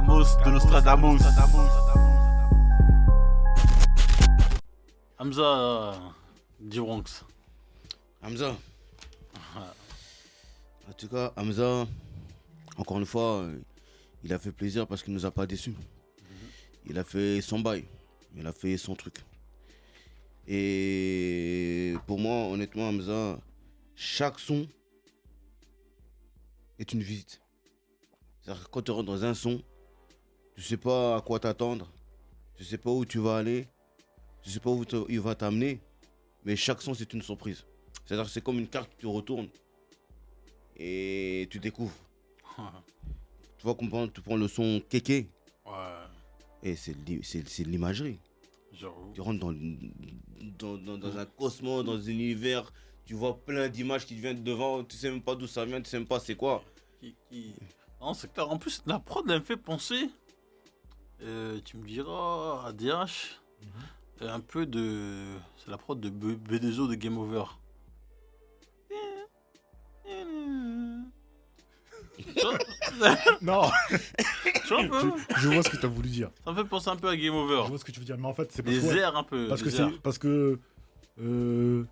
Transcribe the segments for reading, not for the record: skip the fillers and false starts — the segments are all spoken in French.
de Nostradamus. Hamza D-Bronx. Hamza. En tout cas, Hamza, encore une fois, il a fait plaisir parce qu'il nous a pas déçus. Il a fait son bail, il a fait son truc. Et pour moi, honnêtement, Hamza, chaque son est une visite. C'est-à-dire que quand tu rentres dans un son, tu sais pas à quoi t'attendre, tu sais pas où tu vas aller, tu sais pas où il va t'amener, mais chaque son c'est une surprise. C'est-à-dire que c'est comme une carte que tu retournes et tu découvres. Tu vois, tu prends le son Kéké, Ouais, et c'est de l'imagerie. j'avoue. Tu rentres dans un cosmos, dans un univers, tu vois plein d'images qui te viennent devant, tu sais même pas d'où ça vient, tu sais même pas c'est quoi. Non, c'est clair. En plus, la prod, elle me fait penser, tu me diras, à DH, un peu de... C'est la prod de B2O de Game Over. Non, Tu vois un peu je vois ce que tu as voulu dire. Ça me fait penser un peu à Game Over. Je vois ce que tu veux dire. Mais en fait, c'est parce Des que. airs un peu. Parce que des c'est. airs. Parce que. Bon,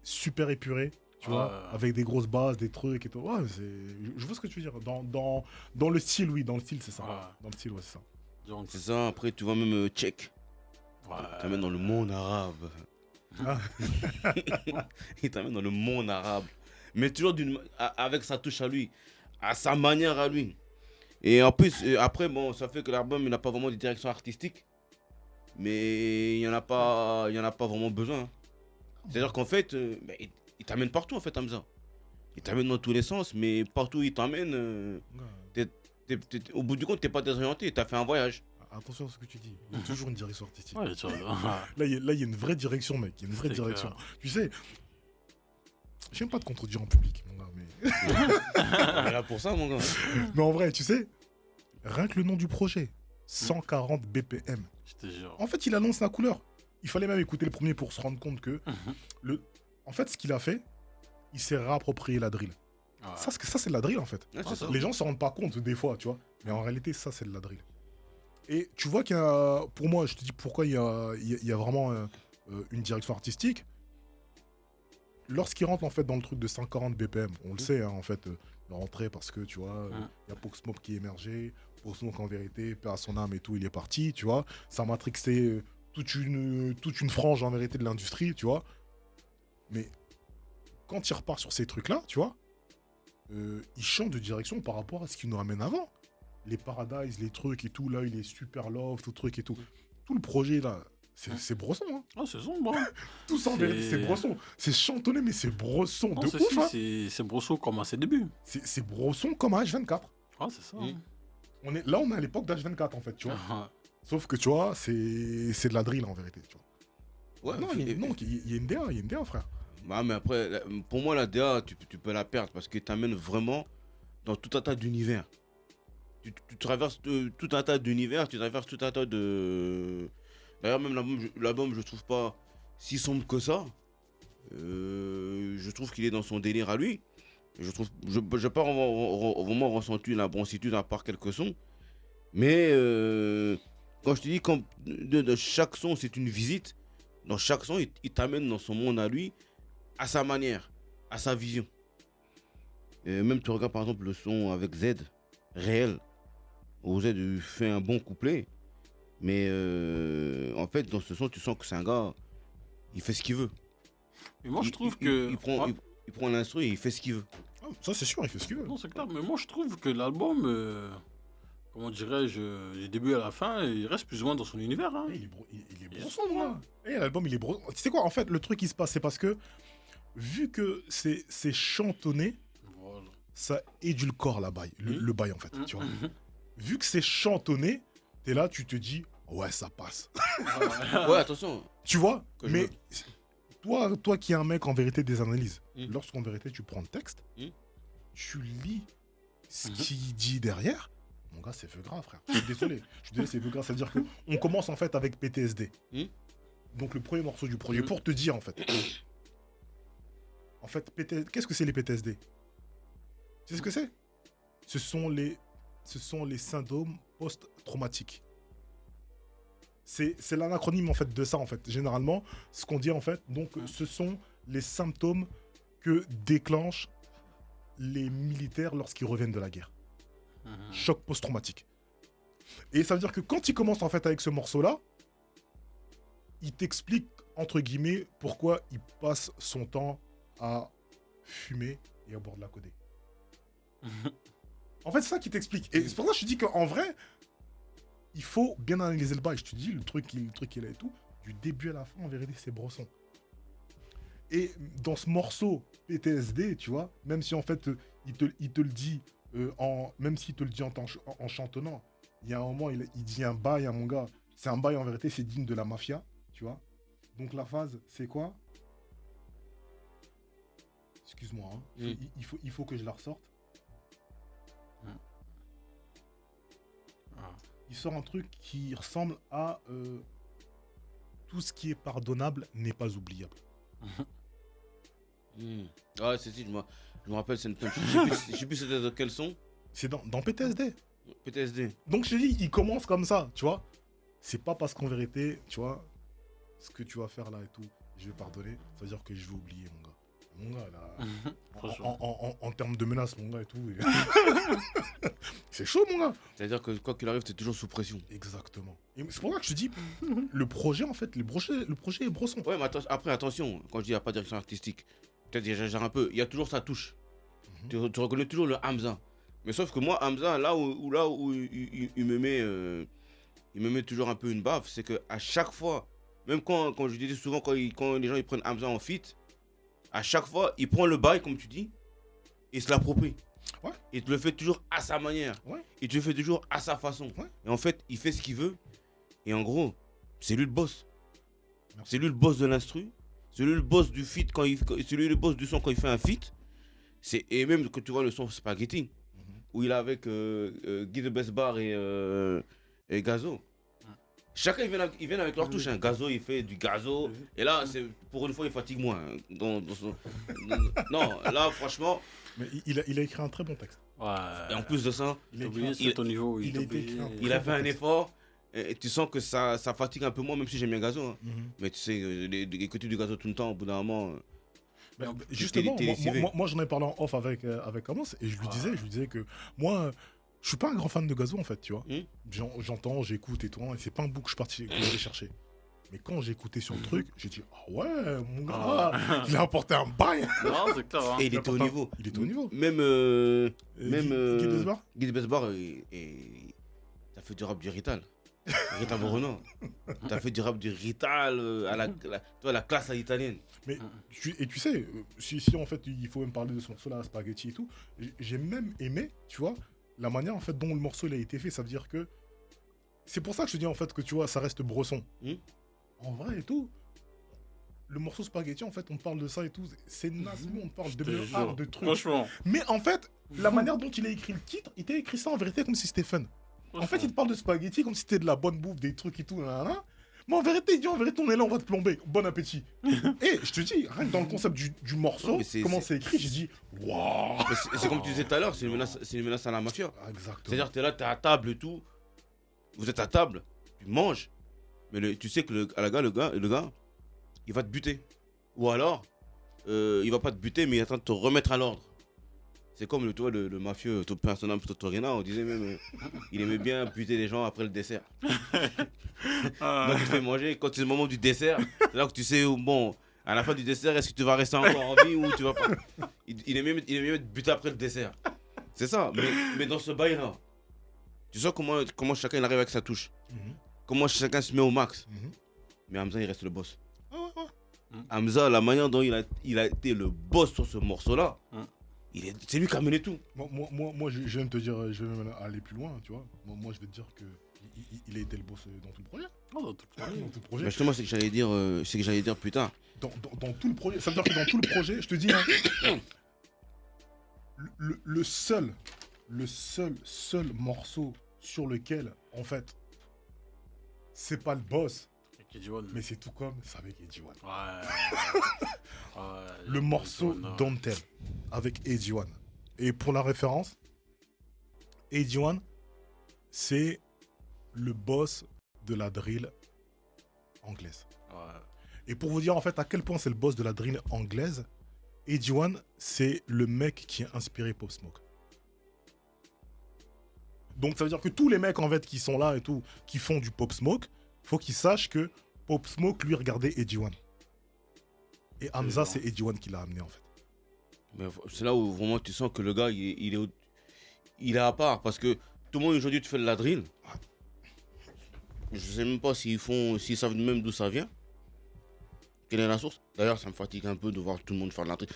super épuré, tu vois, Ouais. avec des grosses bases, des trucs et tout. Ouais, je vois ce que tu veux dire. Dans le style, oui, dans le style, c'est ça. Ouais. Dans le style, ouais, c'est ça. Donc, C'est ça, après tu vois même Tchèque, ouais. il t'amène dans le monde arabe. Ah. Il t'amène dans le monde arabe. Mais toujours avec sa touche à lui, à sa manière à lui. Et en plus, après, bon, ça fait que l'album il n'a pas vraiment de direction artistique. Mais il n'y en a pas vraiment besoin. Hein. C'est-à-dire qu'en fait, il t'amène partout en fait, Hamza. Il t'amène dans tous les sens, mais partout où il t'amène, au bout du compte, t'es pas désorienté, t'as fait un voyage. Attention à ce que tu dis. Il y a toujours une direction artistique. Ouais, tu vois. Là, il y a une vraie direction, mec. Il y a une vraie C'est direction. clair. Tu sais, j'aime pas te contredire en public, mon gars, mais... On est là pour ça, mon gars. mais en vrai, tu sais, rien que le nom du projet, 140 BPM. Je te jure. En fait, il annonce la couleur. Il fallait même écouter le premier pour se rendre compte que... En fait, ce qu'il a fait, il s'est réapproprié la drill. Ouais. Ça, c'est de la drill, en fait. Ouais, c'est ça. Les gens se rendent pas compte des fois, tu vois. Mais en réalité, ça, c'est de la drill. Et tu vois qu'il y a... Pour moi, je te dis pourquoi il y a vraiment une direction artistique. Lorsqu'il rentre, en fait, dans le truc de 140 BPM, on le sait, hein, en fait, il est rentré parce que, tu vois, il y a Pop Smoke qui est émergé. Pop Smoke, en vérité, paix à son âme et tout, il est parti, tu vois. Ça m'a trixé toute une frange, en vérité, de l'industrie, tu vois. Mais quand il repart sur ces trucs-là, tu vois, il change de direction par rapport à ce qu'il nous ramène avant. Les Paradise, les trucs et tout, là, il est super love, tout truc et tout. Tout le projet, là, c'est Bresson, hein. Ah, c'est sombre. Hein. Tout ça, en vérité, c'est Bresson. C'est chantonné, mais c'est Bresson Non, de c'est ouf, hein. c'est Brosso comme à ses débuts. C'est Bresson comme à H24. Ah, c'est ça. On est à l'époque d'H24, en fait, tu vois. Sauf que, tu vois, c'est de la drill, en vérité, tu vois. Ouais, Non, il y a une DA, frère. Bah, mais après, pour moi, la DA, tu peux la perdre parce qu'il t'amène vraiment dans tout un tas d'univers. Tu traverses tout un tas d'univers, tu traverses tout un tas de... D'ailleurs, même l'album, je trouve pas si sombre que ça. Je trouve qu'il est dans son délire à lui. Je n'ai pas vraiment ressenti la broncitude à part quelques sons. Mais quand je te dis, de chaque son, c'est une visite. Dans chaque son, il t'amène dans son monde à lui, à sa manière, à sa vision. Et même tu regardes par exemple le son avec Z, réel, où Z fait un bon couplet. Mais en fait, dans ce son, tu sens que c'est un gars, il fait ce qu'il veut. Mais moi, je trouve que. Il prend l'instru et il fait ce qu'il veut. Ah, ça, c'est sûr, il fait ce qu'il veut. Non, c'est clair, mais moi, je trouve que l'album, comment dirais-je, du début à la fin, il reste plus ou moins dans son univers. Hein. Il est Bresson, moi. L'album, il est Bresson. Tu sais quoi, en fait, le truc qui se passe, c'est parce que, vu que c'est chantonné, Voilà. ça édulcore le bail, en fait, tu vois. Vu que c'est chantonné, t'es là, tu te dis, ouais, ça passe. Ouais, attention. Tu vois, Que je mais veux. toi qui es un mec en vérité des analyses, lorsqu'en vérité tu prends le texte, Mm. tu lis ce qu'il dit derrière, mon gars, c'est feu gras, frère. Je suis désolé, c'est feu gras. C'est-à-dire qu'on commence en fait avec PTSD. Donc le premier morceau du projet, pour te dire en fait. En fait, qu'est-ce que c'est les PTSD? Tu sais ce que c'est? Ce sont les ce sont les syndromes post-traumatiques. C'est l'anacronyme en fait de ça en fait. Généralement, ce qu'on dit en fait, donc ce sont les symptômes que déclenchent les militaires lorsqu'ils reviennent de la guerre. Choc post-traumatique. Et ça veut dire que quand il commence en fait avec ce morceau-là, il t'explique entre guillemets pourquoi il passe son temps à fumer et à boire de la codée. En fait, c'est ça qui t'explique. Et c'est pour ça que je te dis qu'en vrai, il faut bien analyser le bail. Je te dis, le truc qu'il a et tout, du début à la fin, en vérité, c'est Bresson. Et dans ce morceau PTSD, tu vois, même si en fait, il te le dit, même s'il te le dit en chantonnant, il y a un moment, il dit un bail à mon gars. C'est un bail, en vérité, c'est digne de la mafia, tu vois. Donc la phase, c'est quoi? Excuse-moi, hein. Il faut que je la ressorte. Il sort un truc qui ressemble à tout ce qui est pardonnable n'est pas oubliable. Ouais, c'est si, je me rappelle, c'est une je sais plus c'était de quel son. C'est dans PTSD. PTSD. Donc je te dis, il commence comme ça, tu vois. C'est pas parce qu'en vérité, tu vois, ce que tu vas faire là et tout, je vais pardonner, ça veut dire que je vais oublier, mon gars. Mon gars, là, en termes de menaces, mon gars et tout. C'est chaud, mon gars. C'est-à-dire que quoi qu'il arrive, t'es toujours sous pression. Exactement. Et c'est pour ça que je te dis, le projet, en fait, le projet est Bresson. Ouais, mais après, attention, quand je dis il n'y a pas de direction artistique, peut-être j'exagère un peu, il y a toujours sa touche. Tu reconnais toujours le Hamza. Mais sauf que moi, Hamza, là où il me met toujours un peu une baffe, c'est qu'à chaque fois, même quand je disais souvent, quand les gens ils prennent Hamza en feat, à chaque fois, il prend le bail, comme tu dis, et se l'approprie. Ouais. Il te le fait toujours à sa manière. Ouais. Il te le fait toujours à sa façon. Ouais. Et en fait, il fait ce qu'il veut. Et en gros, c'est lui le boss. Merci. C'est lui le boss de l'instru. C'est lui le boss du feat c'est lui le boss du son quand il fait un feat. Et même que tu vois le son Spaghetti, où il est avec Guy de Besbar et Gazo. Chacun, ils viennent avec leur touche. Hein. Gazo, il fait du gazo. Et là, pour une fois, il fatigue moins. Non, là, franchement. Mais il a écrit un très bon texte. Ouais. Et en plus de ça, c'est ton niveau. Il a fait un effort. Et tu sens que ça fatigue un peu moins, même si j'aime bien Gazo. Hein. Mais tu sais, écouter du Gazo tout le temps, au bout d'un moment. Justement, moi j'en ai parlé en off avec Amos et je lui disais que moi, je suis pas un grand fan de Gazo en fait, tu vois. J'entends, j'écoute et tout, et c'est pas un bout que je suis allé chercher. Mais quand j'ai écouté sur le truc, j'ai dit ah ouais, mon gars, il a apporté un bail. Non, c'est clair. Hein. Et il était au niveau. Il était au niveau. Même Guy Besbar. Guy Besbar, t'as fait du rap du Rital. Rital Bruno. T'as fait du rap du Rital à la classe à l'italienne. Mais tu sais, si en fait il faut même parler de ce morceau-là, Spaghetti et tout, j'ai même aimé, tu vois, la manière en fait dont le morceau il a été fait. Ça veut dire que c'est pour ça que je te dis en fait que tu vois, ça reste Bresson. En vrai et tout, le morceau Spaghetti en fait, on parle de ça et tout, c'est naze, on parle de art, de trucs. Franchement. Mais en fait, la manière dont il a écrit le titre, il t'a écrit ça en vérité comme si c'était fun. En fait, il te parle de spaghetti comme si c'était de la bonne bouffe, des trucs et tout, mais en vérité, il dit en vérité, on est là, on va te plomber. Bon appétit. Et je te dis, rien que dans le concept du morceau, comment c'est écrit, j'ai dit, waouh. C'est comme tu disais tout à l'heure, c'est une menace à la mafia. Exactement. C'est-à-dire, t'es là, t'es à table et tout. Vous êtes à table, tu manges. Mais tu sais que le gars, il va te buter. Ou alors, il va pas te buter, mais il est en train de te remettre à l'ordre. C'est comme le mafieux Persona Torina, on disait même, il aimait bien buter les gens après le dessert. Donc il te fait manger, quand c'est le moment du dessert, c'est là que tu sais, bon, à la fin du dessert, est-ce que tu vas rester encore en vie ou tu vas pas. Il aimait bien te buter après le dessert. C'est ça, mais dans ce bail-là, tu sais comment chacun il arrive avec sa touche. Comment chacun se met au max. Mais Hamza, il reste le boss. Hamza, la manière dont il a été le boss sur ce morceau-là, c'est lui qui a mené tout. Moi je viens de te dire, je vais même aller plus loin, tu vois. Moi, je vais te dire que il a été le boss dans tout le projet. Dans tout le projet. Mais justement, c'est que j'allais dire plus tard. Dans tout le projet. Ça veut dire que dans tout le projet, je te dis, le seul morceau sur lequel, en fait, c'est pas le boss, mais c'est tout comme c'est avec Eddie One. Le morceau Don't Tell avec Eddie One. Et pour la référence, Eddie One, c'est le boss de la drill anglaise. Ouais. Et pour vous dire en fait à quel point c'est le boss de la drill anglaise, AG1, c'est le mec qui a inspiré Pop Smoke. Donc ça veut dire que tous les mecs en fait qui sont là et tout, qui font du Pop Smoke, faut qu'ils sachent que Pop Smoke lui regardait AG1. Et Hamza, c'est AG1 qui l'a amené en fait. Mais c'est là où vraiment tu sens que le gars, il est à part. Parce que tout le monde aujourd'hui te fait de la drill. Je sais même pas s'ils savent même d'où ça vient. Quelle est la source? D'ailleurs, ça me fatigue un peu de voir tout le monde faire de la drill.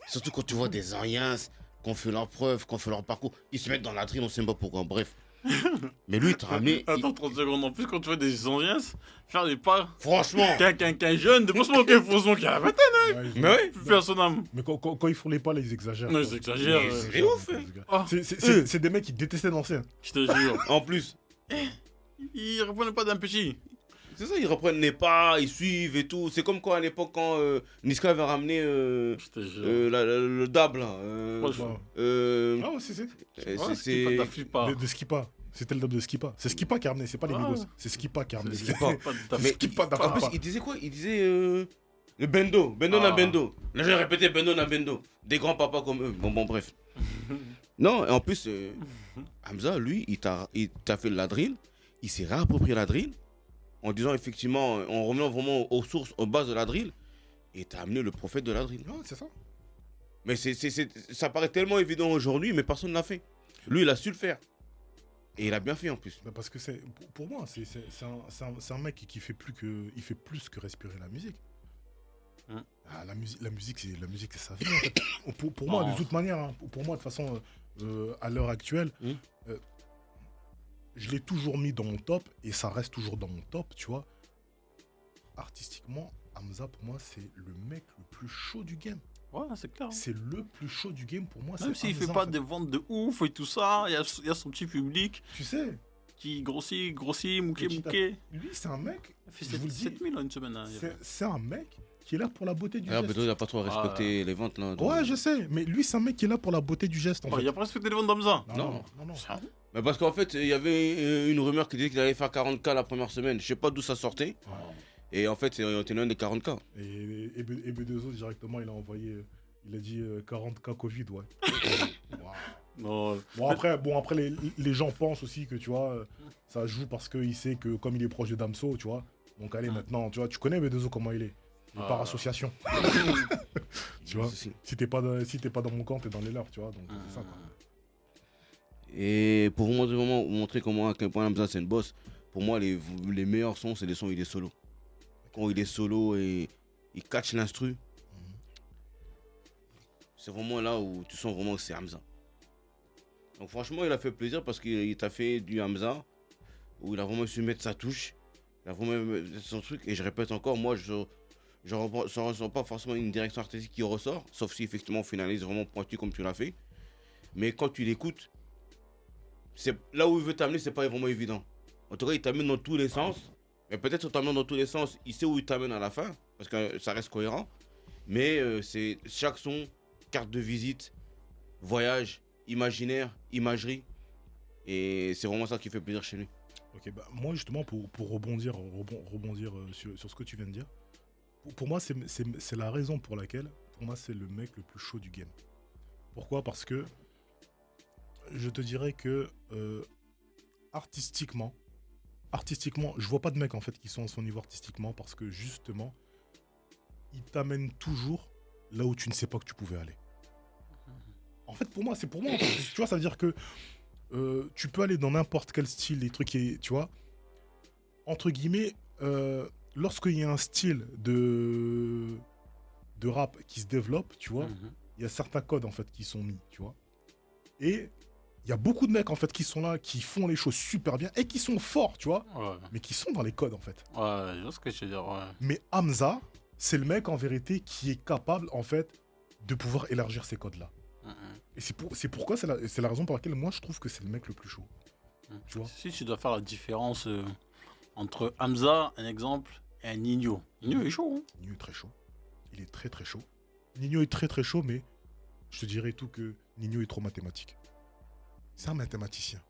Surtout quand tu vois des anciens qui ont fait leurs preuves, qui ont fait leur parcours. Ils se mettent dans la drill, on sait même pas pourquoi. Bref. Mais lui, il t'a ramené. Attends 30 secondes en plus, quand tu vois des anciens faire des pas. Franchement. Qu'un jeune, de franchement, qu'il faut se manquer à la bataille, Mais ouais. plus faire son âme. Mais quand ils font les pas, là, ils exagèrent. Non, quoi. ils exagèrent. Mais c'est ouf, hein. Ah, C'est des mecs qui détestaient danser. je te jure. En plus. Ils reprenaient pas d'un petit. C'est ça, ils reprennent les pas, ils suivent et tout. C'est comme quoi à l'époque quand Niska avait ramené Je te jure. le dab là. Moi, je- Ah ouais, c'est. Ouais, c'est pas ta flippa. De Skipa. C'était le dub de Skipa. C'est Skipa qui a ramené, c'est pas les Ah. Migos. C'est Skipa qui a ramené. C'est Skipa. Pas de ta Mais Skipa, en d'accord plus, pas. il disait quoi? Il disait le bendo, na Ah. bendo. Là, j'ai répété bendo na bendo. Des grands papas comme eux. Bon, bref. Non, et en plus, Hamza, lui, il t'a fait de la drill. Il s'est réapproprié la drill en disant effectivement, en revenant vraiment aux sources, aux bases de la drill. Et t'as amené le prophète de la drill. Non, c'est ça. Mais ça paraît tellement évident aujourd'hui, mais personne ne l'a fait. Lui, il a su le faire. Et il a bien fait en plus. Bah, parce que pour moi, c'est un mec qui fait il fait plus que respirer la musique. Hein. Ah, la musique, c'est sa vie. En fait. Pour moi, de toute manière, hein, pour moi, de toute façon, à l'heure actuelle, je l'ai toujours mis dans mon top et ça reste toujours dans mon top, tu vois. Artistiquement, Hamza, pour moi, c'est le mec le plus chaud du game. Ouais, c'est clair. C'est le plus chaud du game pour moi. Même c'est s'il fait Hamza, pas en fait. des ventes de ouf et tout ça, il y a son petit public Tu sais, qui grossit, mouquet. lui, c'est un mec. Il fait Je vous le dis, 7000 en une semaine. Hein. C'est un mec qui est là pour la beauté du Ah, geste. Bedo, il a pas trop respecté les ventes là. Ouais, je sais, mais lui, c'est un mec qui est là pour la beauté du geste, en Oh, fait. il a pas respecté les ventes d'Hamza. Non. non. Mais parce qu'en fait, il y avait une rumeur qui disait qu'il allait faire 40K la première semaine. Je sais pas d'où ça sortait. Et en fait, on était loin des 40K. Et B2O, directement, il a envoyé. Il a dit 40K Covid, ouais. Wow. Non. Bon, après les gens pensent aussi que, tu vois, ça joue parce qu'il sait que, comme il est proche de Damso, tu vois. Donc, allez, maintenant, tu vois, tu connais B2O comment il est. Il est par association. Tu vois, si t'es pas dans mon camp, t'es dans les leurs, tu vois. Donc, c'est ça, quoi. Et pour vous montrer comment à quel point Hamza c'est une boss, pour moi les meilleurs sons c'est les sons où il est solo. Quand il est solo et il catch l'instru, c'est vraiment là où tu sens vraiment que c'est Hamza. Donc franchement il a fait plaisir parce qu'il t'a fait du Hamza où il a vraiment su mettre sa touche, il a vraiment mis son truc et je répète encore, moi je ressens pas forcément une direction artistique qui ressort, sauf si effectivement on finalise vraiment pointu comme tu l'as fait. Mais quand tu l'écoutes, c'est là où il veut t'amener, c'est pas vraiment évident. En tout cas, il t'amène dans tous les sens. Mais peut-être en t'amenant dans tous les sens, il sait où il t'amène à la fin, parce que ça reste cohérent. Mais c'est chaque son, carte de visite, voyage, imaginaire, imagerie. Et c'est vraiment ça qui fait plaisir chez lui. Ok, bah moi justement pour rebondir sur ce que tu viens de dire, pour moi c'est la raison pour laquelle pour moi c'est le mec le plus chaud du game. Pourquoi? Parce que je te dirais que artistiquement, je vois pas de mecs en fait qui sont à son niveau artistiquement parce que justement il t'amène toujours là où tu ne sais pas que tu pouvais aller. En fait pour moi en fait, tu vois, ça veut dire que tu peux aller dans n'importe quel style, des trucs qui, tu vois, entre guillemets, lorsqu'il y a un style de rap qui se développe, tu vois, il y a certains codes en fait qui sont mis, tu vois. Et il y a beaucoup de mecs en fait qui sont là, qui font les choses super bien et qui sont forts, tu vois, Ouais. mais qui sont dans les codes en fait. Ouais, je vois ce que je veux dire, ouais. Mais Hamza, c'est le mec en vérité qui est capable en fait de pouvoir élargir ces codes-là. Et c'est pourquoi c'est la raison pour laquelle moi je trouve que c'est le mec le plus chaud. Tu vois. Si tu dois faire la différence entre Hamza, un exemple, et un Nino. Nino est chaud, hein. Nino est très chaud. Il est très très chaud. Nino est très très chaud, mais je te dirais tout que Nino est trop mathématique. C'est un mathématicien.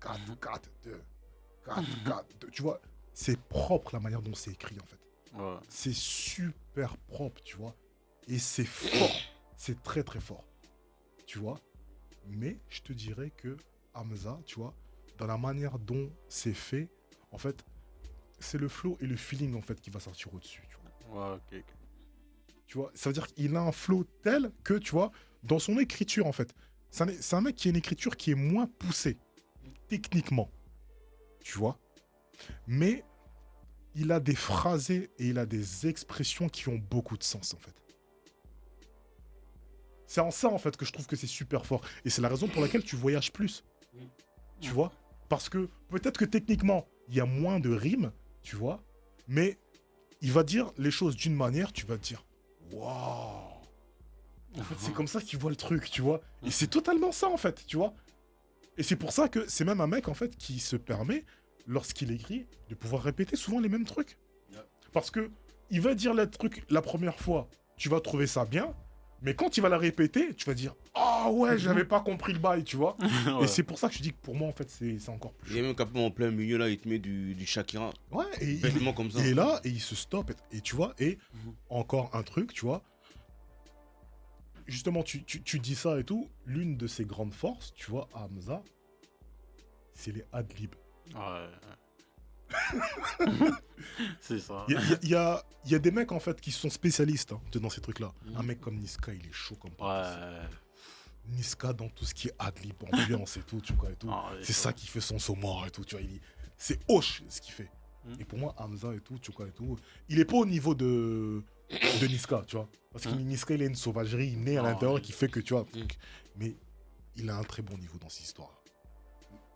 4, 4, 2, 4, 4, 2. Tu vois, c'est propre la manière dont c'est écrit, en fait. Ouais. C'est super propre, tu vois. Et c'est fort. C'est très, très fort. Tu vois. Mais je te dirais que Hamza, tu vois, dans la manière dont c'est fait, en fait, c'est le flow et le feeling, en fait, qui va sortir au-dessus, tu vois. Ouais, ok. Tu vois, ça veut dire qu'il a un flow tel que, tu vois, dans son écriture, en fait, c'est un mec qui a une écriture qui est moins poussée, techniquement. Tu vois. Mais il a des phrasés et il a des expressions qui ont beaucoup de sens, en fait. C'est en ça, en fait, que je trouve que c'est super fort. Et c'est la raison pour laquelle tu voyages plus. Tu vois. Parce que peut-être que techniquement, il y a moins de rimes, tu vois. Mais il va dire les choses d'une manière, tu vas te dire waouh. En fait, c'est comme ça qu'il voit le truc, tu vois. Et c'est totalement ça, en fait, tu vois. Et c'est pour ça que c'est même un mec, en fait, qui se permet, lorsqu'il écrit, de pouvoir répéter souvent les mêmes trucs. Parce que il va dire le truc la première fois, tu vas trouver ça bien, mais quand il va la répéter, tu vas dire ah ouais, j'avais pas compris le bail, tu vois. Ouais. Et c'est pour ça que je dis que pour moi, en fait, c'est encore plus Il y a même capable en plein milieu là, il te met du Shakira. Ouais, et Bêtement comme ça. il est là et il se stoppe. Et tu vois, et Mhm. encore un truc, tu vois. Justement, tu dis ça et tout. L'une de ses grandes forces, tu vois, à Hamza, c'est les adlibs. Ouais. C'est ça. Il y a des mecs, en fait, qui sont spécialistes hein, dans ces trucs-là. Mhm. Un mec comme Niska, il est chaud comme pas. Ouais. Niska, dans tout ce qui est adlib, ambiance et tout, tu vois, et tout. Ah, ouais, C'est ça qui fait son saumon et tout, tu vois. C'est hoche ce qu'il fait. Mhm. Et pour moi, Hamza et tout, tu vois, et tout, il est pas au niveau de Niska, tu vois. Parce que Niska, il a une sauvagerie innée à Ah, l'intérieur ouais. qui fait que, tu vois. Mais il a un très bon niveau dans cette histoire.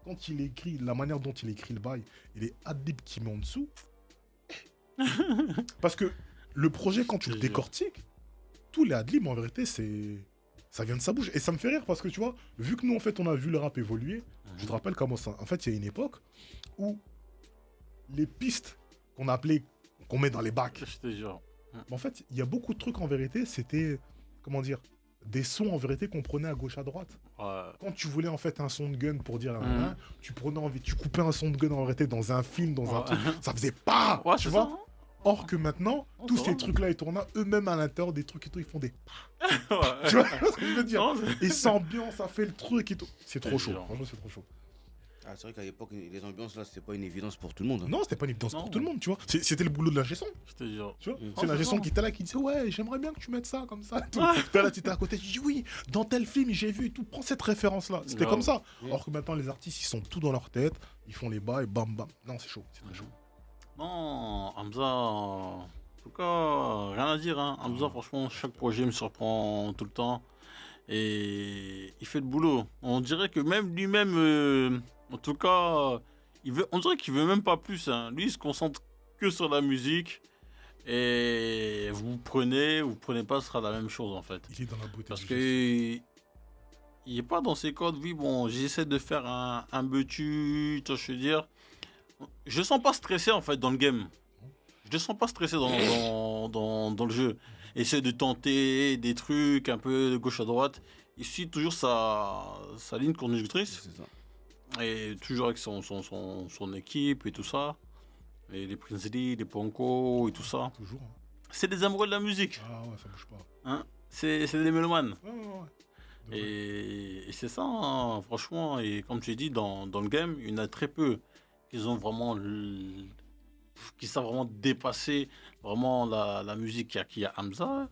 Quand il écrit, la manière dont il écrit le bail, et les adlibs qu'il met en dessous. Parce que le projet, quand tu le Je te jure. décortiques, tous les adlibs, en vérité, ça vient de sa bouche. Et ça me fait rire parce que, tu vois, vu que nous, en fait, on a vu le rap évoluer, je te rappelle comment ça. En fait, il y a une époque où les pistes qu'on met dans les bacs, Je te jure. en fait, il y a beaucoup de trucs en vérité, c'était, comment dire, des sons en vérité qu'on prenait à gauche à droite. Ouais. Quand tu voulais en fait un son de gun pour dire tu coupais un son de gun en vérité dans un film, dans un Ouais. truc, ça faisait pas, Ouais, tu c'est vois. ça, hein. Or que maintenant, Oh, tous ça ces va. trucs-là, ils tournent eux-mêmes à l'intérieur des trucs et tout, ils font des. Ouais. Tu vois ce que je veux dire? Non, c'est- Et ça ambiance, ça fait le truc et tout. C'est trop chaud, Genre. franchement, c'est trop chaud. Ah, c'est vrai qu'à l'époque, les ambiances là, c'était pas une évidence pour tout le monde. Hein. Non, c'était pas une évidence Non. pour tout le monde, tu vois. C'était le boulot de l'ingé son, Je te jure. tu vois. Mm. C'est Oh, l'ingé c'est son ça. qui était là, qui disait ouais, j'aimerais bien que tu mettes ça comme ça. Et tout. Ah. T'es là, tu étais à côté, tu dis oui, dans tel film, j'ai vu et tout. Prends cette référence-là. C'était Grave. comme ça. Mm. Alors que maintenant, les artistes, ils sont tout dans leur tête, ils font les bas et bam bam. Non, c'est chaud, c'est très chaud. Non, Hamza, en tout cas, rien à dire. Hein. Hamza, franchement, chaque projet me surprend tout le temps. Et il fait le boulot. On dirait que même lui-même, en tout cas, on dirait qu'il veut même pas plus. Hein. Lui, il se concentre que sur la musique. Et vous prenez pas, ce sera la même chose en fait. Il est dans la beauté Parce du que geste. il est pas dans ses codes. Oui, bon, j'essaie de faire un betu, tu vois, je veux dire. Je le sens pas stressé en fait dans le game. Je le sens pas stressé dans le jeu. Essaie de tenter des trucs un peu de gauche à droite. Il suit toujours sa ligne conductrice. C'est ça. Et toujours avec son équipe et tout ça. Et les Prince Lee, les Ponko et tout ça. Toujours. Hein. C'est des amoureux de la musique. Ah ouais, ça bouge pas. Hein, c'est des mélomanes. Ouais, ouais, ouais. De vrai. Et c'est ça, hein, franchement. Et comme tu as dit, dans le game, il y en a très peu qui ont vraiment qui savent vraiment dépasser vraiment la musique qu'il y a Hamza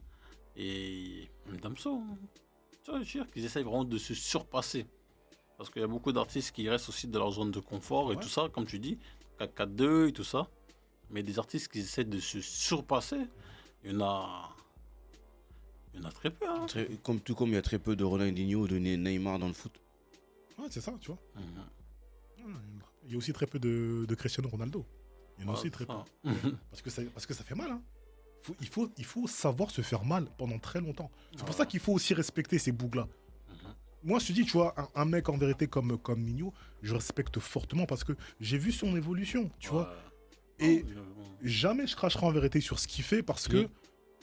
et même Damso. Hein. Tu vois, je veux dire qu'ils essayent vraiment de se surpasser. Parce qu'il y a beaucoup d'artistes qui restent aussi dans leur zone de confort et Ouais. tout ça, comme tu dis, 4-4-2 et tout ça. Mais des artistes qui essaient de se surpasser, il y en a très peu. Hein. Tout comme il y a très peu de Ronaldinho ou de Neymar dans le foot. Ouais, c'est ça, tu vois. Mhm. Ouais, il y a aussi très peu de Cristiano Ronaldo. Il y en a Ouais, aussi très peu. ça. Mhm. Parce que ça fait mal. Hein. Il faut savoir se faire mal pendant très longtemps. C'est pour Ouais. ça qu'il faut aussi respecter ces bougs-là. Mhm. Moi, je te dis, tu vois, un mec en vérité comme Nino, je respecte fortement parce que j'ai vu son évolution, tu vois. Ouais. Et Ah, oui, jamais je cracherai en vérité sur ce qu'il fait parce que Mhm.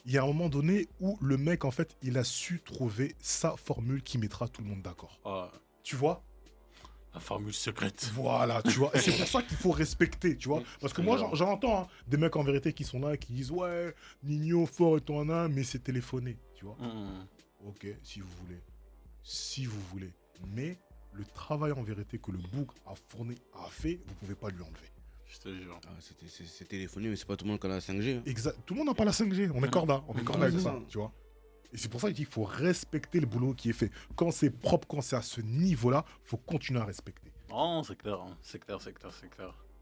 il y a un moment donné où le mec, en fait, il a su trouver sa formule qui mettra tout le monde d'accord. ouais. Tu vois? La formule secrète. Voilà, tu vois. Et c'est pour ça qu'il faut respecter, tu vois. Parce que moi, Alors. j'en entends hein, des mecs en vérité qui sont là, qui disent ouais, Nino fort et toi un, mais c'est téléphoné, tu vois. Ok, si vous voulez. Si vous voulez. Mais le travail en vérité que le Boug a fourni, a fait, vous pouvez pas lui enlever. Je te jure. Ah, c'est téléphoné, mais c'est pas tout le monde qui a la 5G. hein. Exact. Tout le monde n'a pas la 5G. On est corda. On est corda Ouais, avec c'est ça, ça. tu vois. Et c'est pour ça qu'il faut respecter le boulot qui est fait. Quand c'est propre, quand c'est à ce niveau-là, faut continuer à respecter. Non, c'est clair, hein. C'est clair, c'est clair, c'est clair.